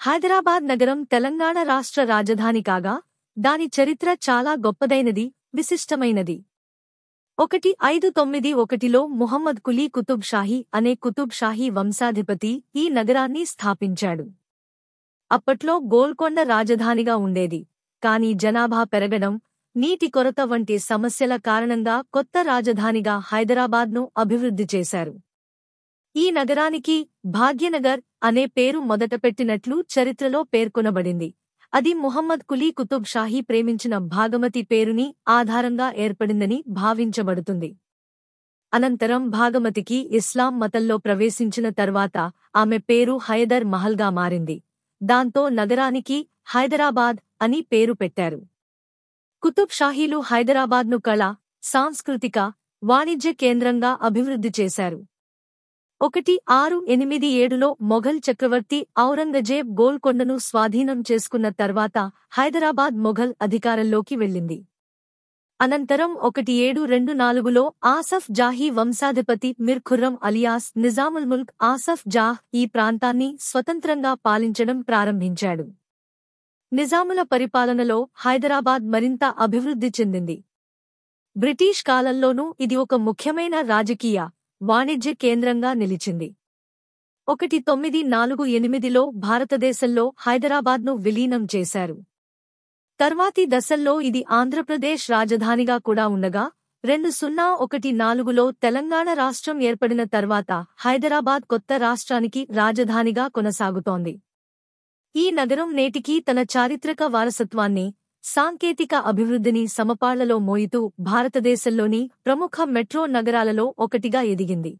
హైదరాబాద్ నగరం తెలంగాణ రాష్ట్ర రాజధాని కాగా, దాని చరిత్ర చాలా గొప్పదైనది, విశిష్టమైనది. 1591లో ముహమ్మద్ కులీ కుతుబ్ షాహీ అనే కుతుబ్ షాహీ వంశాధిపతి ఈ నగరాన్ని స్థాపించాడు. అప్పట్లో గోల్కొండ రాజధానిగా ఉండేది, కానీ జనాభా పెరగడం, నీటి కొరత వంటి సమస్యల కారణంగా కొత్త రాజధానిగా హైదరాబాద్ను అభివృద్ధి చేశారు. ఈ నగరానికి భాగ్యనగర్ అనే పేరు మొదట పెట్టినట్లు చరిత్రలో పేర్కొనబడింది. అది ముహమ్మద్ కులీ కుతుబ్ షాహీ ప్రేమించిన భాగమతి పేరుని ఆధారంగా ఏర్పడిందని భావించబడుతుంది. అనంతరం భాగమతికి ఇస్లాం మతంలో ప్రవేశించిన తర్వాత ఆమె పేరు హైదర్ మహల్గా మారింది. దాంతో నగరానికి హైదరాబాద్ అని పేరు పెట్టారు. కుతుబ్ షాహీలు హైదరాబాద్ను కళ, సాంస్కృతిక, వాణిజ్య కేంద్రంగా అభివృద్ధి చేశారు. 1687లో మొఘల్ చక్రవర్తి ఔరంగజేబ్ గోల్కొండను స్వాధీనం చేసుకున్న తర్వాత హైదరాబాద్ మొఘల్ అధికారంలోకి వెళ్ళింది. అనంతరం 1724లో ఆసఫ్ జాహీ వంశాధిపతి మిర్ ఖుర్రం అలియాస్ నిజాముల్ ముల్క్ ఆసఫ్ జాహ్ ఈ ప్రాంతాన్ని స్వతంత్రంగా పాలించడం ప్రారంభించాడు. నిజాముల పరిపాలనలో హైదరాబాద్ మరింత అభివృద్ధి చెందింది. బ్రిటిష్ కాలంలోనూ ఇది ఒక ముఖ్యమైన రాజకీయ, వాణిజ్య కేంద్రంగా నిలిచింది. 1948లో భారతదేశంలో హైదరాబాద్ను విలీనం చేశారు. తర్వాతి దశల్లో ఇది ఆంధ్రప్రదేశ్ రాజధానిగా కూడా ఉండగా, 2014లో తెలంగాణ రాష్ట్రం ఏర్పడిన తర్వాత హైదరాబాద్ కొత్త రాష్ట్రానికి రాజధానిగా కొనసాగుతోంది. ఈ నగరం నేటికీ తన చారిత్రక వారసత్వాన్ని, సాంకేతిక అభివృద్ధిని సమపాళ్లలో మోయుతూ భారతదేశంలోని ప్రముఖ మెట్రో నగరాలలో ఒకటిగా ఎదిగింది.